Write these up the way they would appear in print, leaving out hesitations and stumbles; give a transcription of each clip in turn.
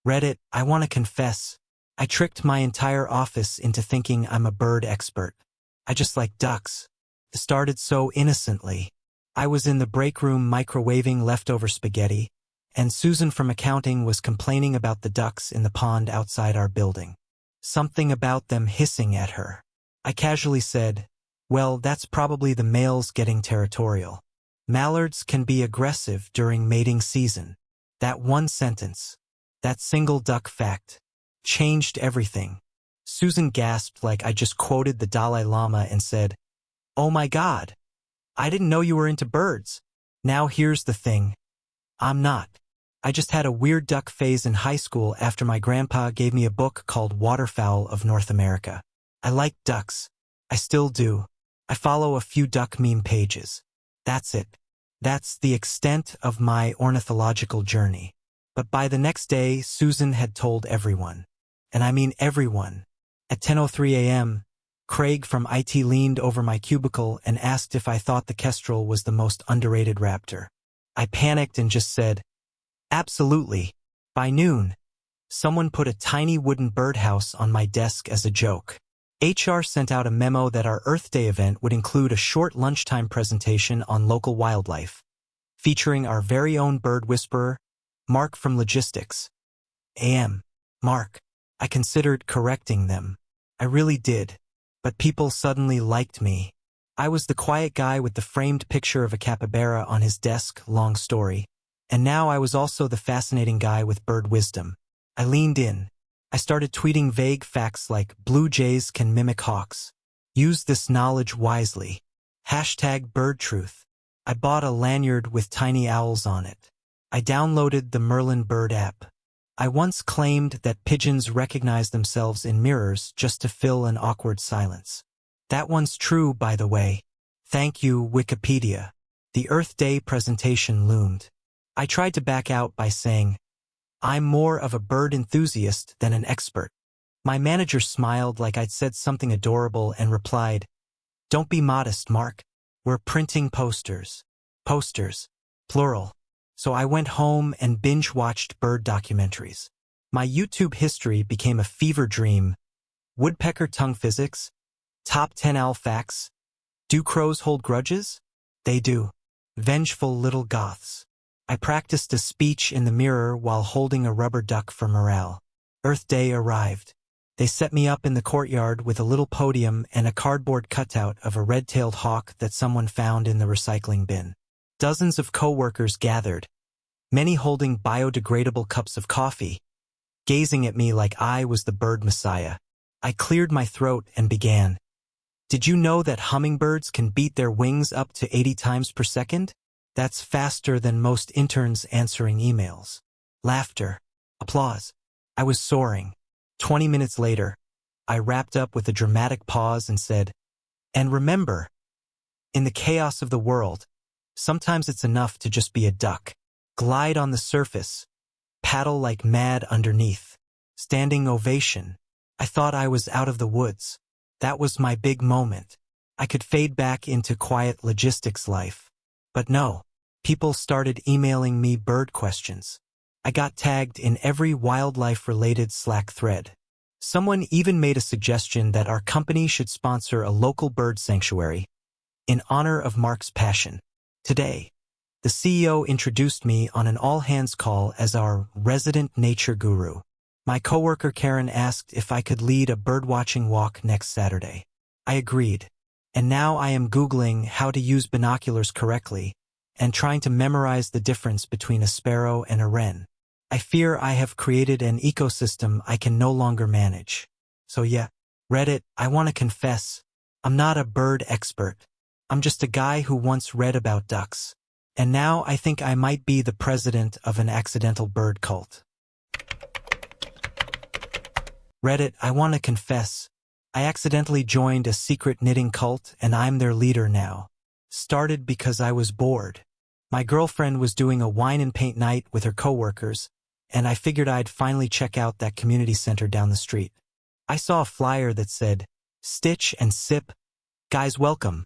Reddit, I want to confess. I tricked my entire office into thinking I'm a bird expert. I just like ducks. It started so innocently. I was in the break room microwaving leftover spaghetti, and Susan from accounting was complaining about the ducks in the pond outside our building. Something about them hissing at her. I casually said, well, that's probably the males getting territorial. Mallards can be aggressive during mating season. That one sentence, that single duck fact, changed everything. Susan gasped like I just quoted the Dalai Lama and said, "Oh my God, I didn't know you were into birds." Now here's the thing. I'm not. I just had a weird duck phase in high school after my grandpa gave me a book called Waterfowl of North America. I like ducks. I still do. I follow a few duck meme pages. That's it. That's the extent of my ornithological journey. But by the next day, Susan had told everyone. And I mean everyone. At 10:03 a.m., Craig from IT leaned over my cubicle and asked if I thought the kestrel was the most underrated raptor. I panicked and just said, absolutely. By noon, someone put a tiny wooden birdhouse on my desk as a joke. HR sent out a memo that our Earth Day event would include a short lunchtime presentation on local wildlife, featuring our very own bird whisperer, Mark from Logistics. Mark. I considered correcting them. I really did. But people suddenly liked me. I was the quiet guy with the framed picture of a capybara on his desk, long story. And now I was also the fascinating guy with bird wisdom. I leaned in. I started tweeting vague facts like blue jays can mimic hawks. Use this knowledge wisely. #BirdTruth. I bought a lanyard with tiny owls on it. I downloaded the Merlin Bird app. I once claimed that pigeons recognize themselves in mirrors just to fill an awkward silence. That one's true, by the way. Thank you, Wikipedia. The Earth Day presentation loomed. I tried to back out by saying, I'm more of a bird enthusiast than an expert. My manager smiled like I'd said something adorable and replied, don't be modest, Mark. We're printing posters. Posters. Plural. So I went home and binge-watched bird documentaries. My YouTube history became a fever dream. Woodpecker tongue physics? Top 10 owl facts? Do crows hold grudges? They do. Vengeful little goths. I practiced a speech in the mirror while holding a rubber duck for morale. Earth Day arrived. They set me up in the courtyard with a little podium and a cardboard cutout of a red-tailed hawk that someone found in the recycling bin. Dozens of co-workers gathered, many holding biodegradable cups of coffee, gazing at me like I was the bird messiah. I cleared my throat and began. Did you know that hummingbirds can beat their wings up to 80 times per second? That's faster than most interns answering emails. Laughter. Applause. I was soaring. 20 minutes later, I wrapped up with a dramatic pause and said, and remember, in the chaos of the world, sometimes it's enough to just be a duck. Glide on the surface. Paddle like mad underneath. Standing ovation. I thought I was out of the woods. That was my big moment. I could fade back into quiet logistics life. But no. People started emailing me bird questions. I got tagged in every wildlife-related Slack thread. Someone even made a suggestion that our company should sponsor a local bird sanctuary in honor of Mark's passion. Today, the CEO introduced me on an all-hands call as our resident nature guru. My coworker Karen asked if I could lead a birdwatching walk next Saturday. I agreed, and now I am Googling how to use binoculars correctly and trying to memorize the difference between a sparrow and a wren. I fear I have created an ecosystem I can no longer manage. So yeah, Reddit, I want to confess, I'm not a bird expert. I'm just a guy who once read about ducks. And now I think I might be the president of an accidental bird cult. Reddit, I want to confess, I accidentally joined a secret knitting cult and I'm their leader now. Started because I was bored. My girlfriend was doing a wine and paint night with her coworkers, and I figured I'd finally check out that community center down the street. I saw a flyer that said, Stitch and Sip, guys welcome,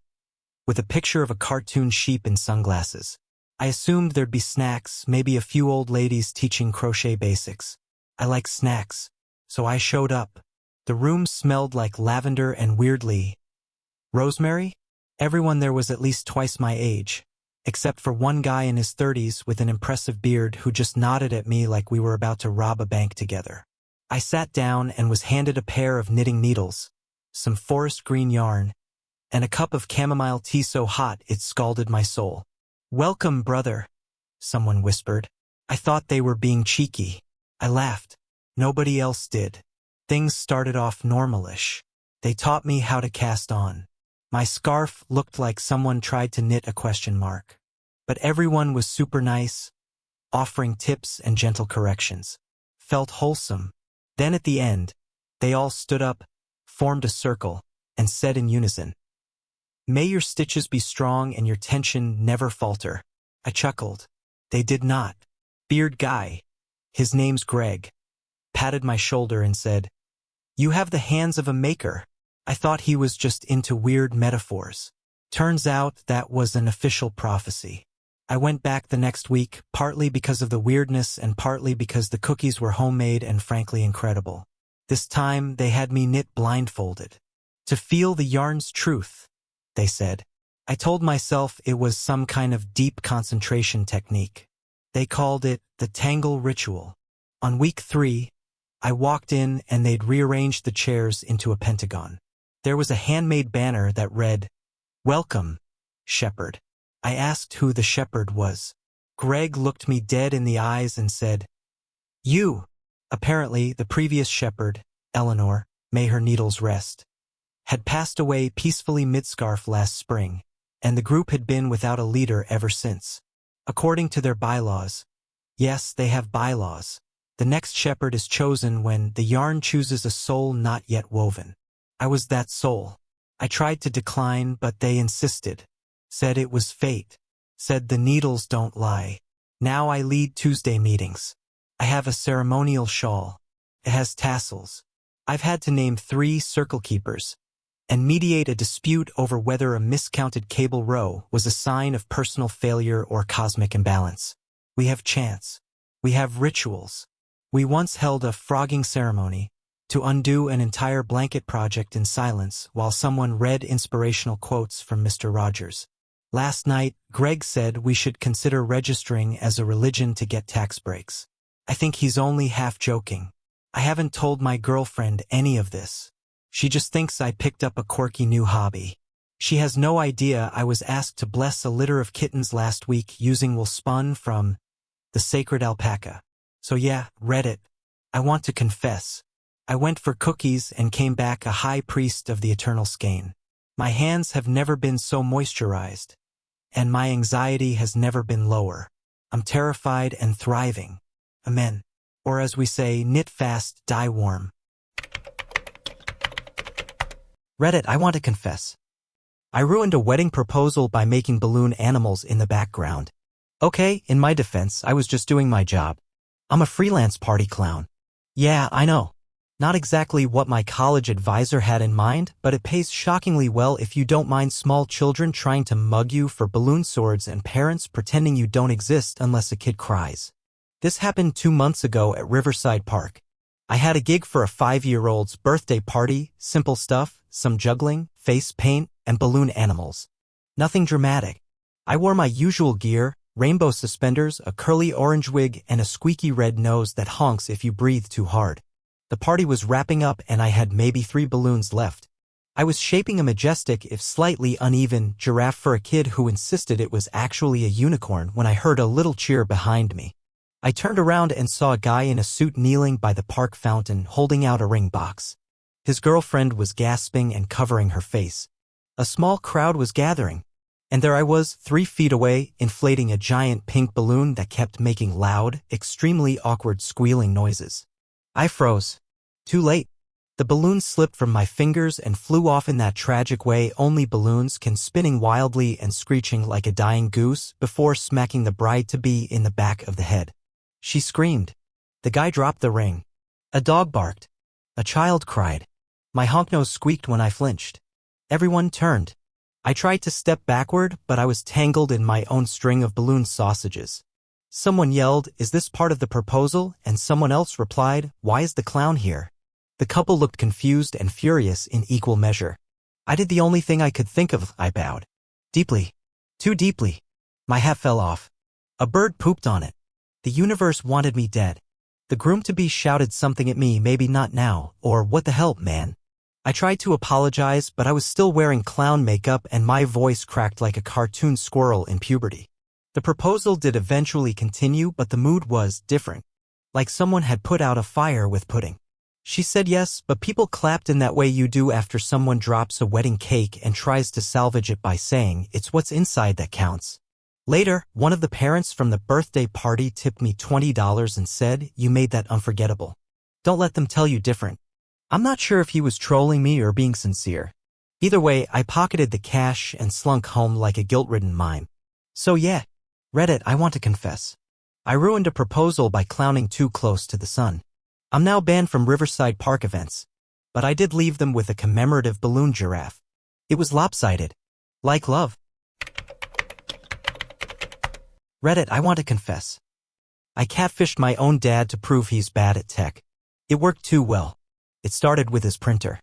with a picture of a cartoon sheep in sunglasses. I assumed there'd be snacks, maybe a few old ladies teaching crochet basics. I like snacks. So I showed up. The room smelled like lavender and weirdly rosemary? Everyone there was at least twice my age, except for one guy in his 30s with an impressive beard who just nodded at me like we were about to rob a bank together. I sat down and was handed a pair of knitting needles, some forest green yarn, and a cup of chamomile tea so hot it scalded my soul. "Welcome, brother," someone whispered. I thought they were being cheeky. I laughed. Nobody else did. Things started off normalish. They taught me how to cast on. My scarf looked like someone tried to knit a question mark. But everyone was super nice, offering tips and gentle corrections. Felt wholesome. Then at the end, they all stood up, formed a circle, and said in unison, "May your stitches be strong and your tension never falter." I chuckled. They did not. Beard guy, his name's Greg, patted my shoulder and said, "You have the hands of a maker." I thought he was just into weird metaphors. Turns out that was an official prophecy. I went back the next week, partly because of the weirdness and partly because the cookies were homemade and frankly incredible. This time they had me knit blindfolded. To feel the yarn's truth, they said. I told myself it was some kind of deep concentration technique. They called it the Tangle Ritual. On week 3, I walked in and they'd rearranged the chairs into a pentagon. There was a handmade banner that read, "Welcome, Shepherd." I asked who the shepherd was. Greg looked me dead in the eyes and said, "You." Apparently, the previous shepherd, Eleanor, may her needles rest, had passed away peacefully mid-scarf last spring, and the group had been without a leader ever since. According to their bylaws, yes, they have bylaws, the next shepherd is chosen when the yarn chooses a soul not yet woven. I was that soul. I tried to decline, but they insisted. Said it was fate. Said the needles don't lie. Now I lead Tuesday meetings. I have a ceremonial shawl. It has tassels. I've had to name 3 circle keepers and mediate a dispute over whether a miscounted cable row was a sign of personal failure or cosmic imbalance. We have chants. We have rituals. We once held a frogging ceremony to undo an entire blanket project in silence while someone read inspirational quotes from Mr. Rogers. Last night, Greg said we should consider registering as a religion to get tax breaks. I think he's only half joking. I haven't told my girlfriend any of this. She just thinks I picked up a quirky new hobby. She has no idea I was asked to bless a litter of kittens last week using wool spun from the sacred alpaca. So yeah, Reddit, I want to confess. I went for cookies and came back a high priest of the eternal skein. My hands have never been so moisturized, and my anxiety has never been lower. I'm terrified and thriving. Amen. Or as we say, knit fast, die warm. Reddit, I want to confess. I ruined a wedding proposal by making balloon animals in the background. Okay, in my defense, I was just doing my job. I'm a freelance party clown. Yeah, I know. Not exactly what my college advisor had in mind, but it pays shockingly well if you don't mind small children trying to mug you for balloon swords and parents pretending you don't exist unless a kid cries. This happened 2 months ago at Riverside Park. I had a gig for a 5-year-old's birthday party, simple stuff, some juggling, face paint, and balloon animals. Nothing dramatic. I wore my usual gear, rainbow suspenders, a curly orange wig, and a squeaky red nose that honks if you breathe too hard. The party was wrapping up and I had maybe 3 balloons left. I was shaping a majestic, if slightly uneven, giraffe for a kid who insisted it was actually a unicorn when I heard a little cheer behind me. I turned around and saw a guy in a suit kneeling by the park fountain holding out a ring box. His girlfriend was gasping and covering her face. A small crowd was gathering, and there I was, 3 feet away, inflating a giant pink balloon that kept making loud, extremely awkward squealing noises. I froze. Too late. The balloon slipped from my fingers and flew off in that tragic way only balloons can, spinning wildly and screeching like a dying goose before smacking the bride-to-be in the back of the head. She screamed. The guy dropped the ring. A dog barked. A child cried. My honk nose squeaked when I flinched. Everyone turned. I tried to step backward, but I was tangled in my own string of balloon sausages. Someone yelled, "Is this part of the proposal?" And someone else replied, "Why is the clown here?" The couple looked confused and furious in equal measure. I did the only thing I could think of. I bowed. Deeply. Too deeply. My hat fell off. A bird pooped on it. The universe wanted me dead. The groom-to-be shouted something at me, maybe not now, or what the hell, man. I tried to apologize, but I was still wearing clown makeup and my voice cracked like a cartoon squirrel in puberty. The proposal did eventually continue, but the mood was different. Like someone had put out a fire with pudding. She said yes, but people clapped in that way you do after someone drops a wedding cake and tries to salvage it by saying, "It's what's inside that counts." Later, one of the parents from the birthday party tipped me $20 and said, "You made that unforgettable. Don't let them tell you different." I'm not sure if he was trolling me or being sincere. Either way, I pocketed the cash and slunk home like a guilt-ridden mime. So yeah, Reddit, I want to confess. I ruined a proposal by clowning too close to the sun. I'm now banned from Riverside Park events. But I did leave them with a commemorative balloon giraffe. It was lopsided. Like love. Reddit, I want to confess. I catfished my own dad to prove he's bad at tech. It worked too well. It started with his printer.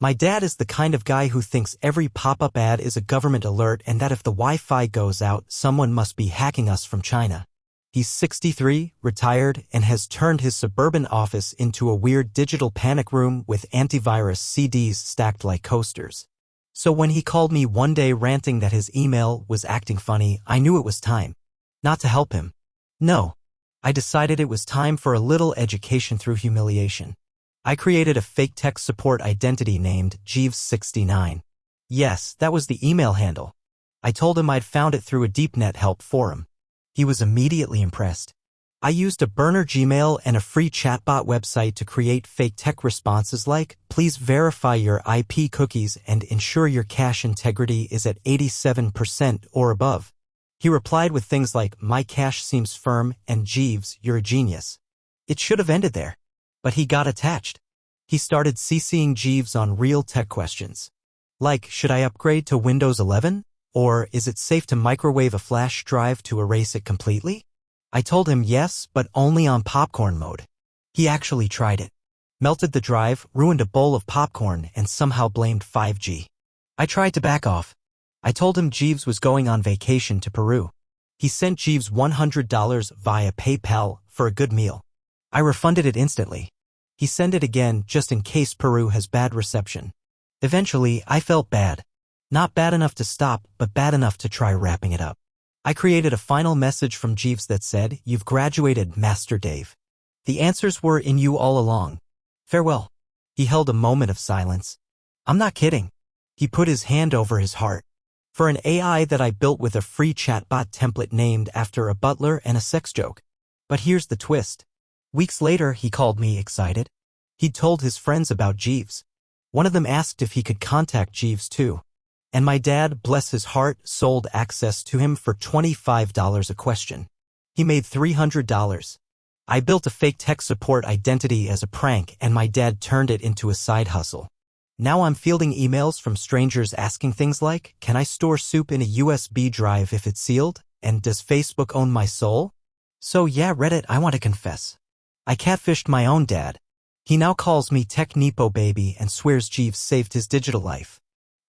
My dad is the kind of guy who thinks every pop-up ad is a government alert and that if the Wi-Fi goes out, someone must be hacking us from China. He's 63, retired, and has turned his suburban office into a weird digital panic room with antivirus CDs stacked like coasters. So when he called me one day ranting that his email was acting funny, I knew it was time. Not to help him. No. I decided it was time for a little education through humiliation. I created a fake tech support identity named Jeeves69. Yes, that was the email handle. I told him I'd found it through a DeepNet help forum. He was immediately impressed. I used a burner Gmail and a free chatbot website to create fake tech responses like, "Please verify your IP cookies and ensure your cache integrity is at 87% or above." He replied with things like, "My cache seems firm," and "Jeeves, you're a genius." It should have ended there. But he got attached. He started CCing Jeeves on real tech questions. Like, should I upgrade to Windows 11? Or is it safe to microwave a flash drive to erase it completely? I told him yes, but only on popcorn mode. He actually tried it. Melted the drive, ruined a bowl of popcorn, and somehow blamed 5G. I tried to back off. I told him Jeeves was going on vacation to Peru. He sent Jeeves $100 via PayPal for a good meal. I refunded it instantly. He sent it again just in case Peru has bad reception. Eventually, I felt bad. Not bad enough to stop, but bad enough to try wrapping it up. I created a final message from Jeeves that said, "You've graduated, Master Dave. The answers were in you all along. Farewell." He held a moment of silence. I'm not kidding. He put his hand over his heart. For an AI that I built with a free chatbot template named after a butler and a sex joke. But here's the twist. Weeks later, he called me excited. He'd told his friends about Jeeves. One of them asked if he could contact Jeeves too. And my dad, bless his heart, sold access to him for $25 a question. He made $300. I built a fake tech support identity as a prank and my dad turned it into a side hustle. Now I'm fielding emails from strangers asking things like, "Can I store soup in a USB drive if it's sealed? And does Facebook own my soul?" So yeah, Reddit, I want to confess. I catfished my own dad. He now calls me Tech Nepo Baby and swears Jeeves saved his digital life.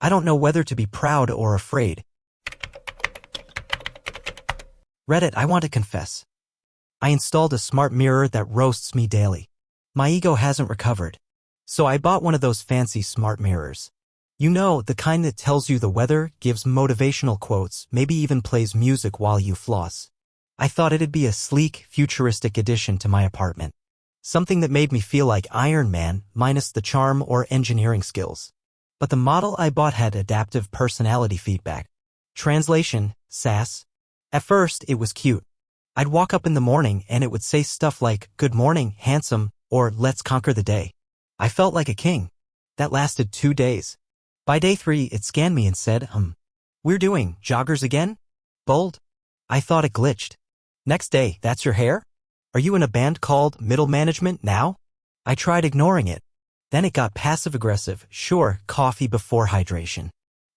I don't know whether to be proud or afraid. Reddit, I want to confess. I installed a smart mirror that roasts me daily. My ego hasn't recovered. So I bought one of those fancy smart mirrors. You know, the kind that tells you the weather, gives motivational quotes, maybe even plays music while you floss. I thought it'd be a sleek, futuristic addition to my apartment. Something that made me feel like Iron Man, minus the charm or engineering skills. But the model I bought had adaptive personality feedback. Translation, sass. At first, it was cute. I'd walk up in the morning and it would say stuff like, "Good morning, handsome," or "Let's conquer the day." I felt like a king. That lasted 2 days. By day 3, it scanned me and said, "We're doing joggers again? Bold." I thought it glitched. Next day, "That's your hair? Are you in a band called Middle Management now?" I tried ignoring it. Then it got passive-aggressive. "Sure, coffee before hydration.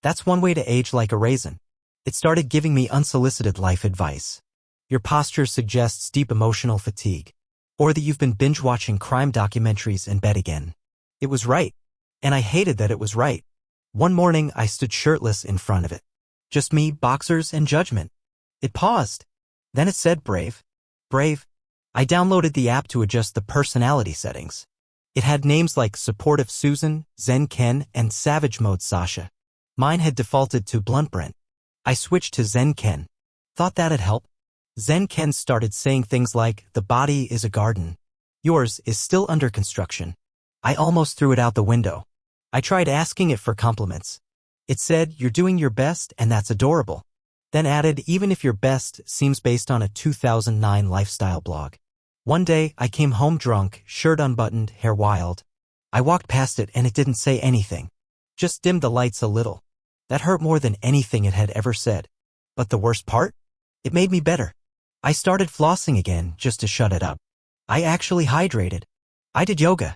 That's one way to age like a raisin." It started giving me unsolicited life advice. Your posture suggests deep emotional fatigue. Or that you've been binge-watching crime documentaries in bed again. It was right. And I hated that it was right. One morning, I stood shirtless in front of it. Just me, boxers, and judgment. It paused. Then it said brave. Brave. I downloaded the app to adjust the personality settings. It had names like Supportive Susan, Zen Ken, and Savage Mode Sasha. Mine had defaulted to Blunt Brent. I switched to Zen Ken. Thought that'd help. Zen Ken started saying things like, the body is a garden. Yours is still under construction. I almost threw it out the window. I tried asking it for compliments. It said, you're doing your best and that's adorable. Then added, even if your best seems based on a 2009 lifestyle blog. One day, I came home drunk, shirt unbuttoned, hair wild. I walked past it and it didn't say anything. Just dimmed the lights a little. That hurt more than anything it had ever said. But the worst part? It made me better. I started flossing again just to shut it up. I actually hydrated. I did yoga.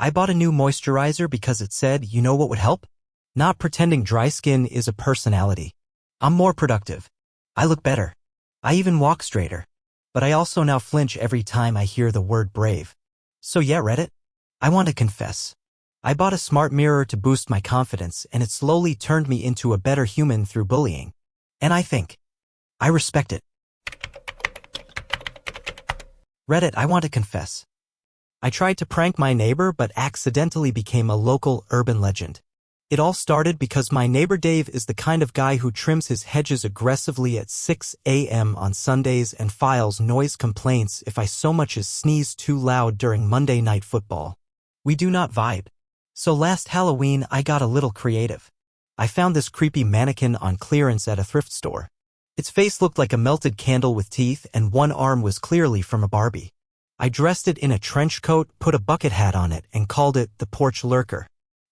I bought a new moisturizer because it said, you know what would help? Not pretending dry skin is a personality. I'm more productive. I look better. I even walk straighter. But I also now flinch every time I hear the word brave. So yeah, Reddit, I want to confess. I bought a smart mirror to boost my confidence and it slowly turned me into a better human through bullying. And I respect it. Reddit, I want to confess. I tried to prank my neighbor but accidentally became a local urban legend. It all started because my neighbor Dave is the kind of guy who trims his hedges aggressively at 6 a.m. on Sundays and files noise complaints if I so much as sneeze too loud during Monday Night Football. We do not vibe. So last Halloween I got a little creative. I found this creepy mannequin on clearance at a thrift store. Its face looked like a melted candle with teeth and one arm was clearly from a Barbie. I dressed it in a trench coat, put a bucket hat on it, and called it the Porch Lurker.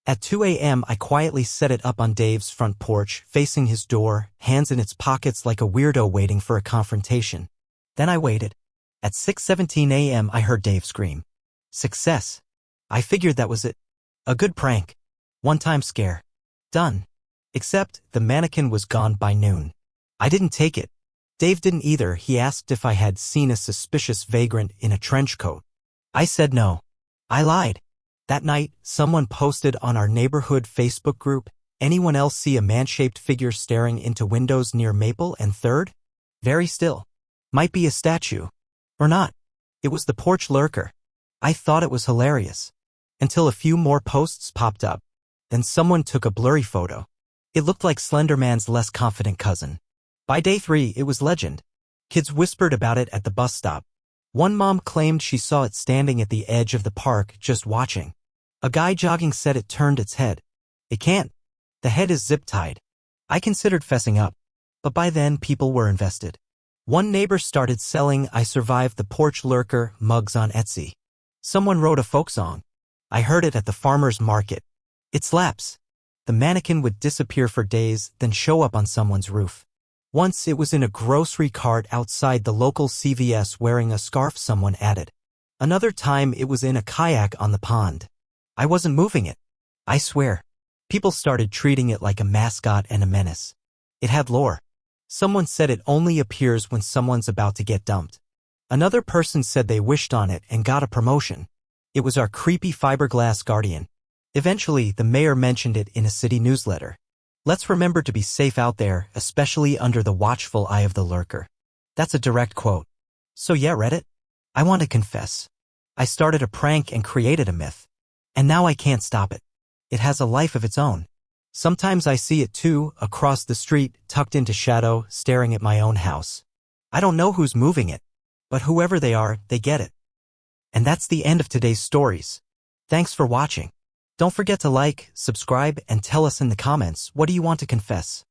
At 2 a.m. I quietly set it up on Dave's front porch, facing his door, hands in its pockets like a weirdo waiting for a confrontation. Then I waited. At 6:17 a.m. I heard Dave scream. Success. I figured that was it. A good prank. One-time scare. Done. Except, the mannequin was gone by noon. I didn't take it. Dave didn't either. He asked if I had seen a suspicious vagrant in a trench coat. I said no. I lied. That night, someone posted on our neighborhood Facebook group, anyone else see a man-shaped figure staring into windows near Maple and 3rd? Very still. Might be a statue. Or not. It was the Porch Lurker. I thought it was hilarious. Until a few more posts popped up. Then someone took a blurry photo. It looked like Slender Man's less confident cousin. By day 3, it was legend. Kids whispered about it at the bus stop. One mom claimed she saw it standing at the edge of the park just watching. A guy jogging said it turned its head. It can't. The head is zip-tied. I considered fessing up. But by then, people were invested. One neighbor started selling I Survived the Porch Lurker mugs on Etsy. Someone wrote a folk song. I heard it at the farmer's market. It slaps. The mannequin would disappear for days, then show up on someone's roof. Once it was in a grocery cart outside the local CVS wearing a scarf someone added. Another time it was in a kayak on the pond. I wasn't moving it. I swear. People started treating it like a mascot and a menace. It had lore. Someone said it only appears when someone's about to get dumped. Another person said they wished on it and got a promotion. It was our creepy fiberglass guardian. Eventually, the mayor mentioned it in a city newsletter. Let's remember to be safe out there, especially under the watchful eye of the lurker. That's a direct quote. So yeah, Reddit, I want to confess. I started a prank and created a myth. And now I can't stop it. It has a life of its own. Sometimes I see it too, across the street, tucked into shadow, staring at my own house. I don't know who's moving it. But whoever they are, they get it. And that's the end of today's stories. Thanks for watching. Don't forget to like, subscribe, and tell us in the comments, what do you want to confess?